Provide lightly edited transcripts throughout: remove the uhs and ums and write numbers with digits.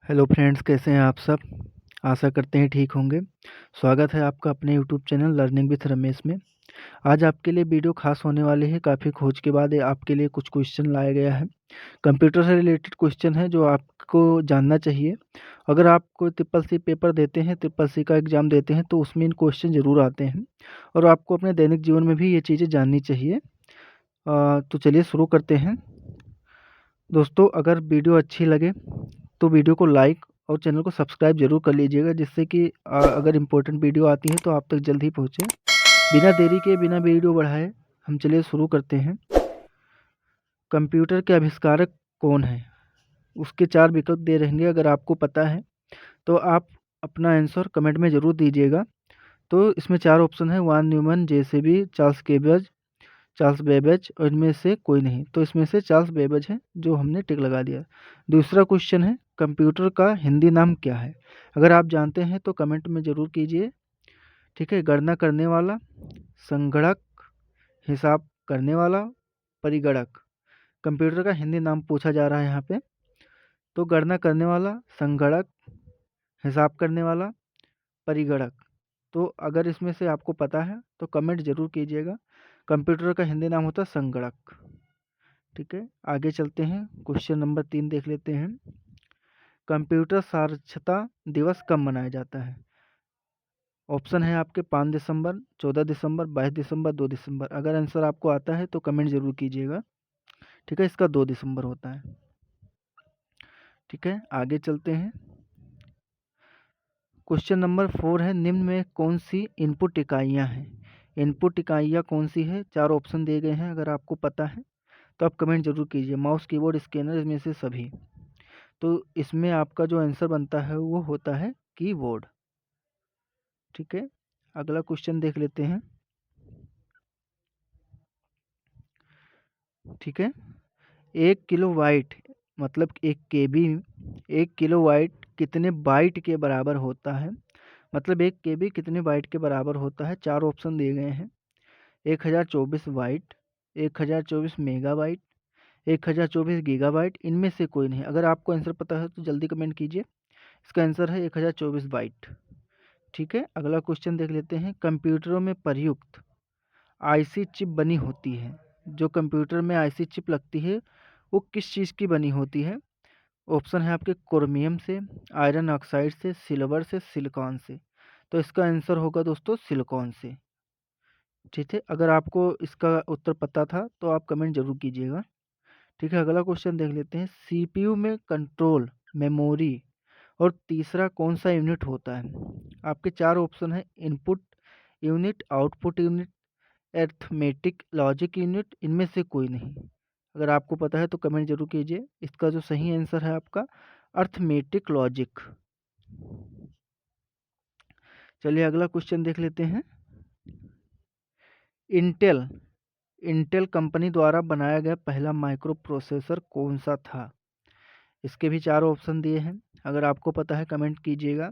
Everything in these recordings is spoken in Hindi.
हेलो फ्रेंड्स, कैसे हैं आप सब। आशा करते हैं ठीक होंगे। स्वागत है आपका अपने YouTube channel learning with Ramesh में। आज आपके लिए वीडियो खास होने वाली है। काफ़ी खोज के बाद ये आपके लिए कुछ क्वेश्चन लाया गया है। कंप्यूटर से रिलेटेड क्वेश्चन है जो आपको जानना चाहिए। अगर आप कोई ट्रिपल सी पेपर देते हैं, ट्रिपल सी का एग्ज़ाम देते हैं, तो उसमें इन क्वेश्चन ज़रूर आते हैं और आपको अपने दैनिक जीवन में भी ये चीज़ें जाननी चाहिए। तो चलिए शुरू करते हैं। दोस्तों, अगर वीडियो अच्छी लगे तो वीडियो को लाइक और चैनल को सब्सक्राइब जरूर कर लीजिएगा, जिससे कि अगर इम्पोर्टेंट वीडियो आती है तो आप तक जल्द ही पहुँचे। बिना देरी के, बिना वीडियो बढ़ाए हम चलिए शुरू करते हैं। कंप्यूटर के आविष्कारक कौन है? उसके 4 विकल्प दे रहेंगे। अगर आपको पता है तो आप अपना आंसर कमेंट में ज़रूर दीजिएगा। तो इसमें 4 ऑप्शन है: von Neumann, JCB, Charles Babbage, Charles Babbage और इनमें से कोई नहीं। तो इसमें से चार्ल्स बेबेज है, जो हमने टिक लगा दिया। दूसरा क्वेश्चन है: कंप्यूटर का हिंदी नाम क्या है? अगर आप जानते हैं तो कमेंट में ज़रूर कीजिए। ठीक है। गणना करने वाला, संगणक, हिसाब करने वाला, परिगणक। कंप्यूटर का हिंदी नाम पूछा जा रहा है यहाँ पे। तो गणना करने वाला, संगणक, हिसाब करने वाला, परिगणक। तो अगर इसमें से आपको पता है तो कमेंट ज़रूर कीजिएगा। कंप्यूटर का हिंदी नाम होता है संगणक। ठीक है, आगे चलते हैं। क्वेश्चन नंबर 3 देख लेते हैं। कंप्यूटर साक्षरता दिवस कब मनाया जाता है? ऑप्शन है आपके 5 दिसंबर, 14 दिसंबर, 22 दिसंबर, 2 दिसंबर। अगर आंसर आपको आता है तो कमेंट जरूर कीजिएगा। ठीक है, इसका 2 दिसंबर होता है। ठीक है, आगे चलते हैं। क्वेश्चन नंबर 4 है: निम्न में कौन सी इनपुट इकाइयाँ हैं? इनपुट इकाइयाँ कौन सी है? 4 ऑप्शन दिए गए हैं। अगर आपको पता है तो आप कमेंट जरूर कीजिए। माउस, कीबोर्ड, स्कैनर, इसमें से सभी। तो इसमें आपका जो आंसर बनता है वो होता है कीबोर्ड। ठीक है, अगला क्वेश्चन देख लेते हैं। ठीक है, 1 किलो बाइट मतलब 1 KB, 1 किलो बाइट कितने बाइट के बराबर होता है? मतलब 1 KB कितने बाइट के बराबर होता है? 4 ऑप्शन दिए गए हैं: 1024 बाइट, 1024 मेगाबाइट, 1024 गीगाबाइट, इनमें से कोई नहीं। अगर आपको आंसर पता है तो जल्दी कमेंट कीजिए। इसका आंसर है 1024 बाइट। ठीक है, अगला क्वेश्चन देख लेते हैं। कंप्यूटरों में प्रयुक्त आईसी चिप बनी होती है। जो कंप्यूटर में आईसी चिप लगती है वो किस चीज़ की बनी होती है? ऑप्शन है आपके क्रोमियम से, आयरन ऑक्साइड से, सिल्वर से, सिलिकॉन से। तो इसका आंसर होगा दोस्तों सिलिकॉन से। ठीक है, अगर आपको इसका उत्तर पता था तो आप कमेंट जरूर कीजिएगा। ठीक है, अगला क्वेश्चन देख लेते हैं। सीपीयू में कंट्रोल, मेमोरी और तीसरा कौन सा यूनिट होता है? आपके 4 ऑप्शन है: input unit, output unit, arithmetic logic unit, इनमें से कोई नहीं। अगर आपको पता है तो कमेंट जरूर कीजिए। इसका जो सही आंसर है आपका अरिथमेटिक लॉजिक। चलिए अगला क्वेश्चन देख लेते हैं। इंटेल इंटेल कंपनी द्वारा बनाया गया पहला माइक्रो प्रोसेसर कौन सा था? इसके भी 4 ऑप्शन दिए हैं। अगर आपको पता है कमेंट कीजिएगा।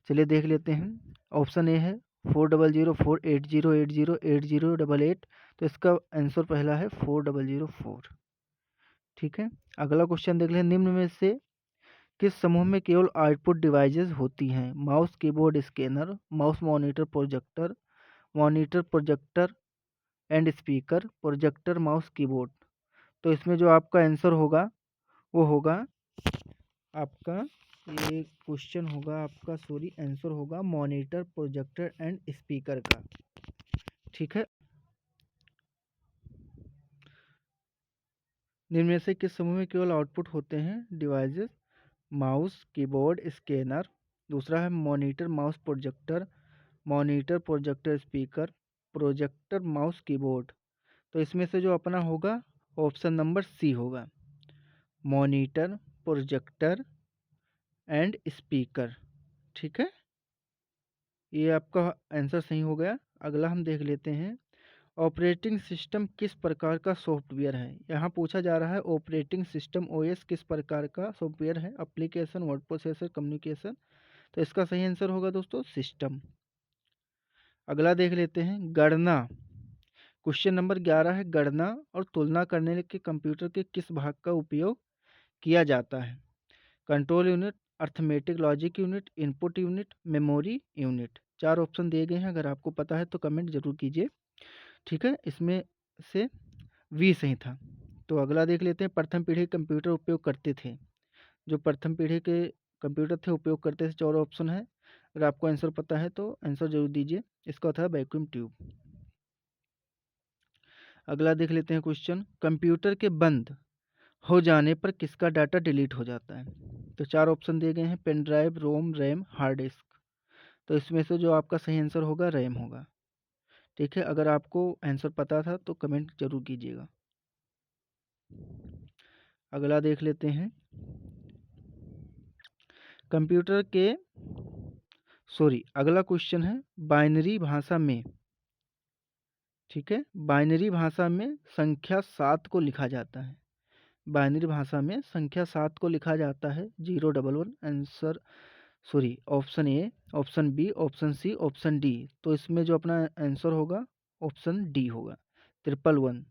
चलिए देख लेते हैं। ऑप्शन ए है 400480808088। तो इसका आंसर पहला है 4004। ठीक है, अगला क्वेश्चन देख लें। निम्न में से किस समूह में केवल आउटपुट डिवाइसेस होती हैं? Mouse, keyboard, scanner, mouse, monitor, projector, monitor, projector and speaker, projector, mouse, keyboard. तो इसमें जो आपका आंसर होगा वो होगा आपका, ये क्वेश्चन होगा आपका, सॉरी, आंसर होगा मॉनिटर, प्रोजेक्टर एंड स्पीकर का। ठीक है, निम्न में से किस समूह में केवल आउटपुट होते हैं डिवाइसेस? Mouse, keyboard, scanner. दूसरा है monitor, mouse, projector, monitor, projector, speaker, projector, mouse, keyboard. तो इसमें से जो अपना होगा ऑप्शन नंबर सी होगा, मॉनिटर, प्रोजेक्टर एंड स्पीकर। ठीक है, ये आपका आंसर सही हो गया। अगला हम देख लेते हैं। ऑपरेटिंग सिस्टम किस प्रकार का सॉफ्टवेयर है? यहाँ पूछा जा रहा है ऑपरेटिंग सिस्टम ओएस किस प्रकार का सॉफ्टवेयर है? Application, word processor, communication. तो इसका सही आंसर होगा दोस्तों सिस्टम। अगला देख लेते हैं। गणना, क्वेश्चन नंबर 11 है। गणना और तुलना करने के कंप्यूटर के किस भाग का उपयोग किया जाता है? Control unit, arithmetic logic unit, input unit, memory unit. 4 option दिए गए हैं, अगर आपको पता है तो कमेंट जरूर कीजिए। ठीक है, इसमें से वी सही था। तो अगला देख लेते हैं, प्रथम पीढ़ी कंप्यूटर उपयोग करते थे। जो प्रथम पीढ़ी के कंप्यूटर थे उपयोग करते थे, 4 ऑप्शन है। अगर आपको आंसर पता है तो आंसर जरूर दीजिए। इसका था वैक्यूम ट्यूब। अगला देख लेते हैं क्वेश्चन, कंप्यूटर के बंद हो जाने पर किसका डाटा डिलीट हो जाता है। तो 4 ऑप्शन दिए गए हैं, पेन ड्राइव, रोम, रैम, हार्ड डिस्क। तो इसमें से जो आपका सही आंसर होगा रैम होगा। ठीक है, अगर आपको आंसर पता था तो कमेंट जरूर कीजिएगा। अगला देख लेते हैं, कंप्यूटर के अगला क्वेश्चन है, बाइनरी भाषा में, ठीक है, बाइनरी भाषा में संख्या 7 को लिखा जाता है। बाइनरी भाषा में संख्या 7 को लिखा जाता है 011। Answer option A, option B, option C, option D. तो इसमें जो अपना आंसर होगा ऑप्शन डी होगा, 111।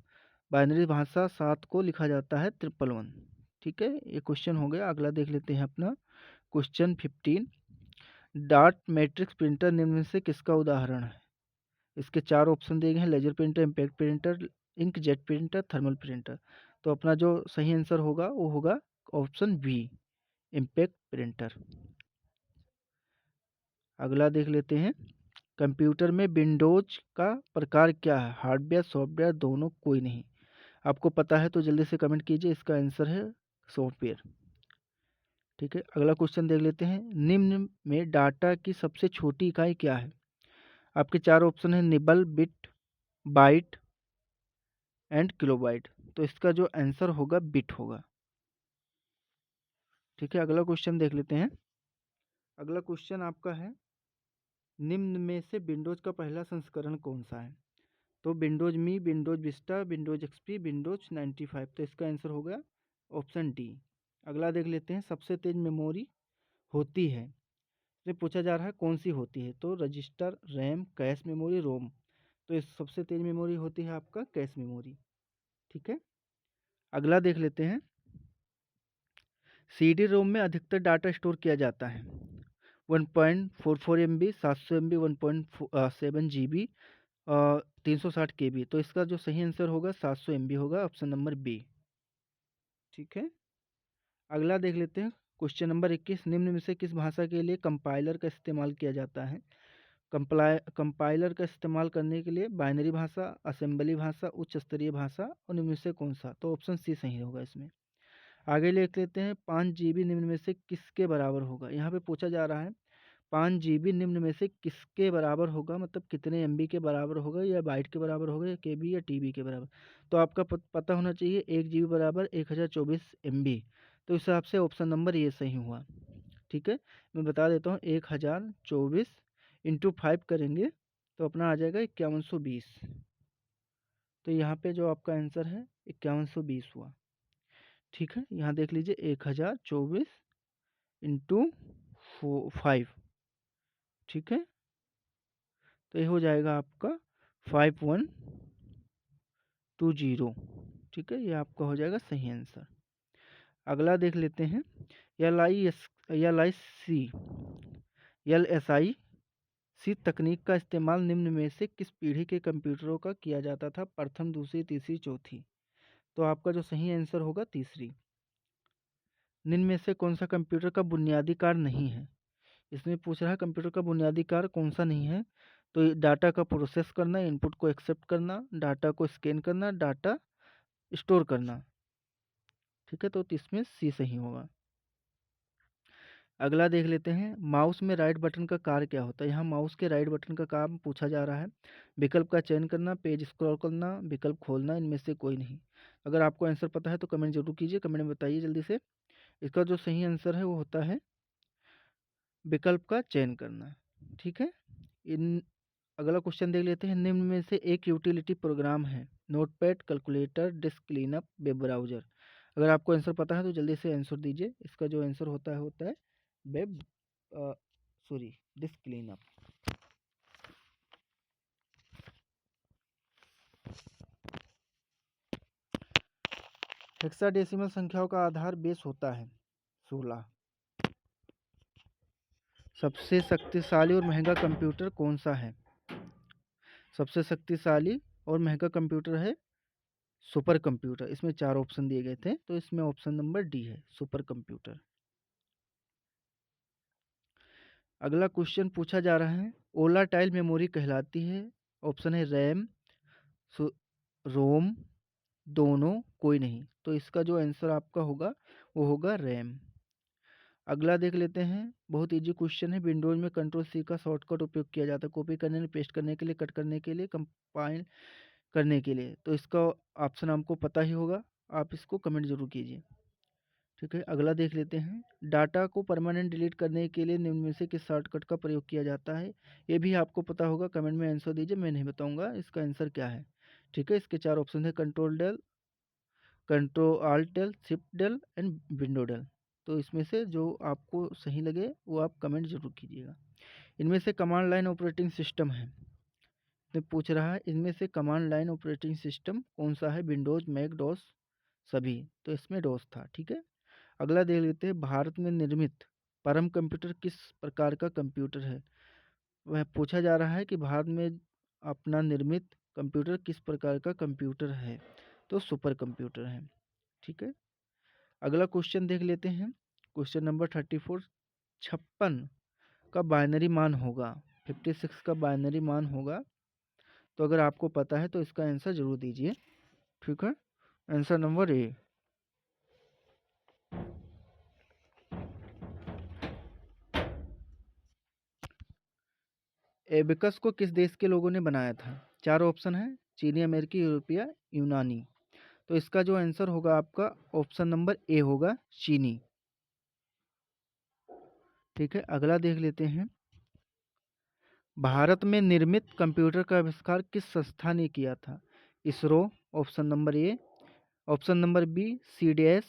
बाइनरी भाषा 7 को लिखा जाता है 111। ठीक है, ये क्वेश्चन हो गया। अगला देख लेते हैं अपना क्वेश्चन 15, डॉट मैट्रिक्स प्रिंटर निम्न में से किसका उदाहरण है। इसके 4 ऑप्शन दिए गए हैं, laser printer, impact printer, inkjet printer, thermal printer. तो अपना जो सही आंसर होगा वो होगा ऑप्शन बी, इम्पैक्ट प्रिंटर। अगला देख लेते हैं, कंप्यूटर में विंडोज का प्रकार क्या है, हार्डवेयर, सॉफ्टवेयर, दोनों, कोई नहीं। आपको पता है तो जल्दी से कमेंट कीजिए। इसका आंसर है सॉफ्टवेयर। ठीक है, अगला क्वेश्चन देख लेते हैं, निम्न में डाटा की सबसे छोटी इकाई क्या है। आपके 4 ऑप्शन है, nibble, bit, byte and kilobyte. तो इसका जो आंसर होगा बिट होगा। ठीक है, अगला क्वेश्चन देख लेते हैं। अगला क्वेश्चन आपका है, निम्न में से विंडोज का पहला संस्करण कौन सा है। तो Windows Me, Windows Vista, Windows XP, Windows 95। तो इसका आंसर होगा ऑप्शन डी। अगला देख लेते हैं, सबसे तेज मेमोरी होती है, ये पूछा जा रहा है कौन सी होती है। तो रजिस्टर, रैम, कैश मेमोरी, रोम। तो इस सबसे तेज मेमोरी होती है आपका कैश मेमोरी। ठीक है, अगला देख लेते हैं, सीडी रोम में अधिकतर डाटा स्टोर किया जाता है। 1.44 MB, 700 MB, 1.7 GB, 360 KB। तो इसका जो सही आंसर होगा 700 MB होगा, ऑप्शन नंबर बी। ठीक है, अगला देख लेते हैं, क्वेश्चन नंबर 21, निम्न में से किस भाषा के लिए कंपाइलर का इस्तेमाल किया जाता है। कंपाइलर का इस्तेमाल करने के लिए बाइनरी भाषा, असेंबली भाषा, उच्च स्तरीय भाषा, और निम्न में से कौन सा। तो ऑप्शन सी सही होगा इसमें। आगे लिख लेते हैं, 5 GB निम्न में से किसके बराबर होगा। यहाँ पे पूछा जा रहा है 5 GB निम्न में से किसके बराबर होगा, मतलब कितने MB के बराबर होगा, या बाइट के बराबर होगा, या KB या TB के बराबर। तो आपका पता होना चाहिए 1 GB बराबर 1024 MB। तो इस हिसाब से ऑप्शन नंबर ये सही हुआ। ठीक है, मैं बता देता हूँ, 1024 इंटू 5 करेंगे तो अपना आ जाएगा 5120। तो यहाँ पे जो आपका आंसर है 5120 हुआ। ठीक है, यहाँ देख लीजिए 1024 इंटू 5। ठीक है, तो ये हो जाएगा आपका 5120। ठीक है, ये आपका हो जाएगा सही आंसर। अगला देख लेते हैं, LSI तकनीक का इस्तेमाल निम्न में से किस पीढ़ी के कंप्यूटरों का किया जाता था, प्रथम, दूसरी, तीसरी, चौथी। तो आपका जो सही आंसर होगा तीसरी। निम्न में से कौन सा कंप्यूटर का बुनियादी कार्य नहीं है। इसमें पूछ रहा है कंप्यूटर का बुनियादी कार्य कौन सा नहीं है। तो डाटा का प्रोसेस करना, इनपुट को एक्सेप्ट करना, डाटा को स्कैन करना, डाटा स्टोर करना। ठीक है, तो इसमें सी सही होगा। अगला देख लेते हैं, माउस में राइट बटन का कार्य क्या होता है। यहाँ माउस के राइट बटन का काम पूछा जा रहा है। विकल्प का चयन करना, पेज स्क्रॉल करना, विकल्प खोलना, इनमें से कोई नहीं। अगर आपको आंसर पता है तो कमेंट जरूर कीजिए, कमेंट में बताइए जल्दी से। इसका जो सही आंसर है वो होता है विकल्प का चयन करना। ठीक है, इन अगला क्वेश्चन देख लेते हैं, निम्न में से एक यूटिलिटी प्रोग्राम है, notepad, calculator, disc cleanup, web browser. अगर आपको आंसर पता है तो जल्दी से आंसर दीजिए। इसका जो आंसर होता है वेब डिस्क क्लीनअप। हेक्साडेसिमल संख्याओं का आधार बेस होता है 16। सबसे शक्तिशाली और महंगा कंप्यूटर कौन सा है? सबसे शक्तिशाली और महंगा कंप्यूटर है सुपर कंप्यूटर। इसमें 4 ऑप्शन दिए गए थे, तो इसमें ऑप्शन नंबर डी है सुपर कंप्यूटर। अगला क्वेश्चन पूछा जा रहा है, वोलाटाइल मेमोरी कहलाती है। ऑप्शन है रैम, रोम, दोनों, कोई नहीं। तो इसका जो आंसर आपका होगा वो होगा रैम। अगला देख लेते हैं, बहुत इजी क्वेश्चन है। विंडोज में कंट्रोल सी का शॉर्टकट उपयोग किया जाता है कॉपी करने में, पेस्ट करने के लिए, कट करने के लिए, कंपाइल करने के लिए। तो इसका ऑप्शन आपको पता ही होगा, आप इसको कमेंट जरूर कीजिए। ठीक है, अगला देख लेते हैं, डाटा को परमानेंट डिलीट करने के लिए निम्न में से किस शॉर्टकट का प्रयोग किया जाता है? ये भी आपको पता होगा, कमेंट में आंसर दीजिए, मैं नहीं बताऊंगा इसका आंसर क्या है। ठीक है, इसके 4 ऑप्शन है, control del, control alt del, shift del and window del. तो इसमें से जो आपको सही लगे वो आप कमेंट जरूर कीजिएगा। इनमें से कमांड लाइन ऑपरेटिंग सिस्टम है, तो पूछ रहा है इनमें से कमांड लाइन ऑपरेटिंग सिस्टम कौन सा है? विंडोज, मैक, डॉस, सभी। तो इसमें डॉस था। ठीक है, अगला देख लेते हैं, भारत में निर्मित परम कंप्यूटर किस प्रकार का कंप्यूटर है? वह पूछा जा रहा है कि भारत में अपना निर्मित कंप्यूटर किस प्रकार का कंप्यूटर है? तो सुपर कंप्यूटर है। ठीक है, अगला क्वेश्चन देख लेते हैं, क्वेश्चन नंबर 34, 56 का बाइनरी मान होगा, 56 का बाइनरी मान होगा। तो अगर आपको पता है तो इसका आंसर जरूर दीजिए। ठीक है, आंसर नंबर ए। एबेकस को किस देश के लोगों ने बनाया था? 4 ऑप्शन है, चीनी, अमेरिकी, यूरोपीय, यूनानी। तो इसका जो आंसर होगा आपका ऑप्शन नंबर ए होगा, चीनी। ठीक है, अगला देख लेते हैं, भारत में निर्मित कंप्यूटर का आविष्कार किस संस्था ने किया था? ISRO, option number A, option number B CDS,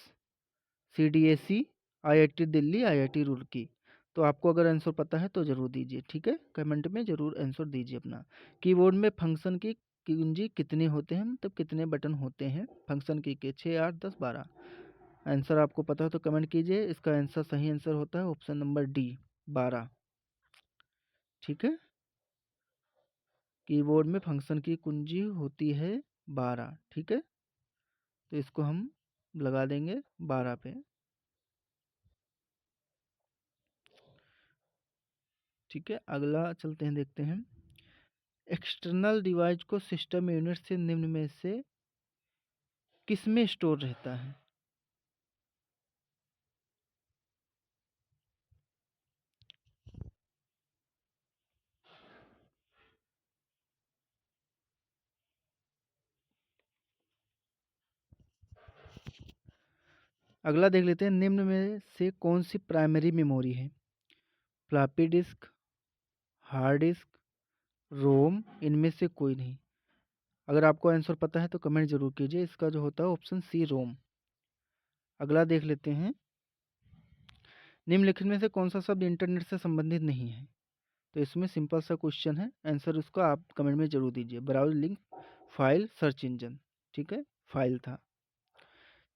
CDAC, IIT Delhi, IIT Roorkee. तो आपको अगर आंसर पता है तो जरूर दीजिए। ठीक है, कमेंट में जरूर आंसर दीजिए अपना। कीबोर्ड में फंक्शन की कुंजी कितने होते हैं, मतलब कितने बटन होते हैं फंक्शन की के? 6, 8, 10, 12। आंसर आपको पता हो तो कमेंट कीजिए। इसका आंसर, सही आंसर होता है ऑप्शन नंबर डी, 12। ठीक है, कीबोर्ड में फंक्शन की कुंजी होती है 12। ठीक है, तो इसको हम लगा देंगे 12 पे। ठीक है, अगला चलते हैं, देखते हैं, एक्सटर्नल डिवाइस को सिस्टम यूनिट से निम्न में से किस में स्टोर रहता है? अगला देख लेते हैं, निम्न में से कौन सी प्राइमरी मेमोरी है? फ्लॉपी डिस्क, हार्ड डिस्क, रोम, इनमें से कोई नहीं। अगर आपको आंसर पता है तो कमेंट जरूर कीजिए। इसका जो होता है ऑप्शन सी, रोम। अगला देख लेते हैं, निम्नलिखित में से कौन सा शब्द इंटरनेट से संबंधित नहीं है? तो इसमें सिंपल सा क्वेश्चन है, आंसर उसका आप कमेंट में जरूर दीजिए। Browse, link, file, search engine. ठीक है, फाइल था।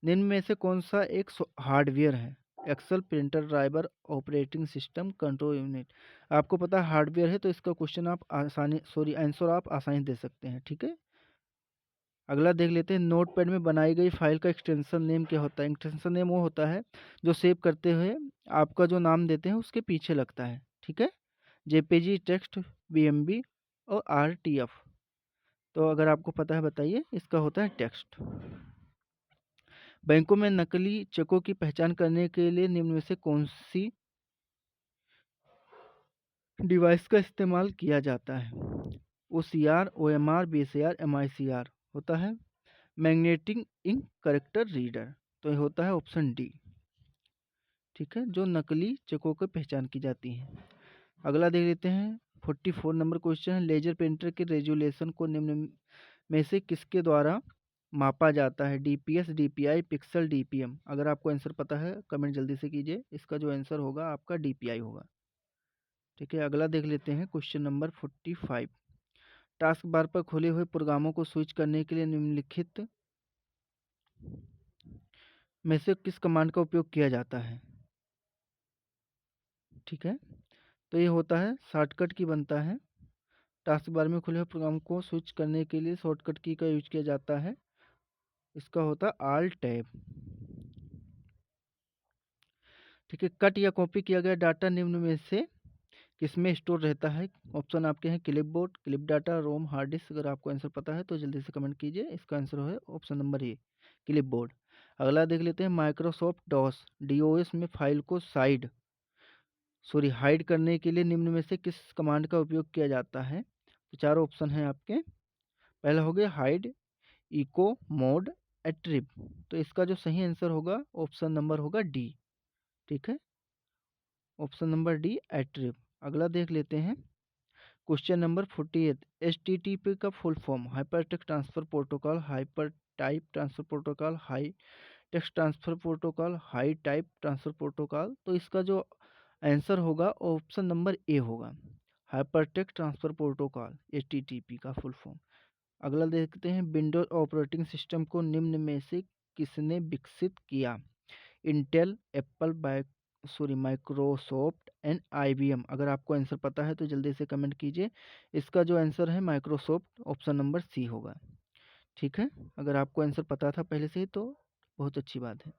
निम्न में से कौन सा एक हार्डवेयर है? Excel, printer, driver, operating system, control unit. आपको पता है हार्डवेयर है, तो इसका क्वेश्चन आप आसानी, सॉरी, आंसर आप आसानी दे सकते हैं। ठीक है, अगला देख लेते हैं, नोटपैड में बनाई गई फाइल का एक्सटेंशन नेम क्या होता है? एक्सटेंशन नेम वो होता है जो सेव करते हुए आपका जो नाम देते हैं उसके पीछे लगता है। ठीक है, जेपीजी, टेक्स्ट, बीएमबी और आरटीएफ। तो अगर आपको पता है बताइए, इसका होता है टेक्स्ट। बैंकों में नकली चेकों की पहचान करने के लिए निम्न में से कौन सी डिवाइस का इस्तेमाल किया जाता है? OCR, OMR, BSR, MICR. होता है मैग्नेटिक इंक करेक्टर रीडर। तो ये होता है ऑप्शन डी। ठीक है, जो नकली चेकों की पहचान की जाती है। अगला देख लेते हैं, 44 नंबर क्वेश्चन है, लेजर प्रिंटर के रेजुलेशन को निम्न में से किसके द्वारा मापा जाता है? DPS, DPI, pixel, DPM. अगर आपको आंसर पता है कमेंट जल्दी से कीजिए। इसका जो आंसर होगा आपका डीपीआई होगा। ठीक है, अगला देख लेते हैं, क्वेश्चन नंबर 45, टास्क बार पर खुले हुए प्रोग्रामों को स्विच करने के लिए निम्नलिखित में से किस कमांड का उपयोग किया जाता है? ठीक है, तो ये होता है शॉर्टकट की बनता है। टास्क बार में खुले हुए प्रोग्राम को स्विच करने के लिए शॉर्टकट की का यूज किया जाता है। इसका होता है ऑल्ट टैब। ठीक है, कट या कॉपी किया गया डाटा निम्न में से किसमें स्टोर रहता है? ऑप्शन आपके हैं क्लिपबोर्ड, क्लिप डाटा, रोम, हार्ड डिस्क। अगर आपको आंसर पता है तो जल्दी से कमेंट कीजिए। इसका आंसर है ऑप्शन नंबर ए, क्लिपबोर्ड। अगला देख लेते हैं, माइक्रोसॉफ्ट डॉस डीओएस में फाइल को हाइड करने के लिए निम्न में से किस कमांड का उपयोग किया जाता है? तो चार ऑप्शन हैं आपके। पहला हो गया हाइड, इको, मोड, एट्रिब। तो इसका जो सही आंसर होगा ऑप्शन नंबर होगा डी। ठीक है, ऑप्शन नंबर डी, एट्रिब। अगला देख लेते हैं, क्वेश्चन नंबर 48, एचटीटीपी का full form hyper text transfer protocol, hyper type transfer protocol, high text transfer protocol, high type transfer protocol. तो इसका जो आंसर होगा ऑप्शन नंबर ए होगा, hyper text transfer protocol, HTTP का फुल फॉर्म। अगला देखते हैं, विंडोज ऑपरेटिंग सिस्टम को निम्न में से किसने विकसित किया? Intel, Apple, Microsoft and IBM. अगर आपको आंसर पता है तो जल्दी से कमेंट कीजिए। इसका जो आंसर है माइक्रोसॉफ्ट, ऑप्शन नंबर सी होगा। ठीक है, अगर आपको आंसर पता था पहले से ही तो बहुत अच्छी बात है।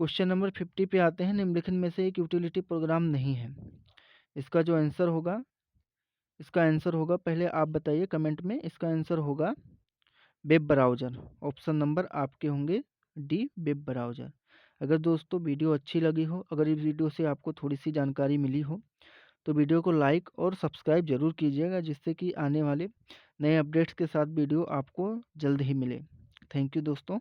क्वेश्चन नंबर 50 पे आते हैं, निम्नलिखित में से एक यूटिलिटी प्रोग्राम नहीं है। इसका जो आंसर होगा, इसका आंसर होगा, पहले आप बताइए कमेंट में, इसका आंसर होगा वेब ब्राउज़र। ऑप्शन नंबर आपके होंगे डी, वेब ब्राउज़र। अगर दोस्तों वीडियो अच्छी लगी हो, अगर इस वीडियो से आपको थोड़ी सी जानकारी मिली हो, तो वीडियो को लाइक और सब्सक्राइब ज़रूर कीजिएगा, जिससे कि आने वाले नए अपडेट्स के साथ वीडियो आपको जल्द ही मिले। थैंक यू दोस्तों।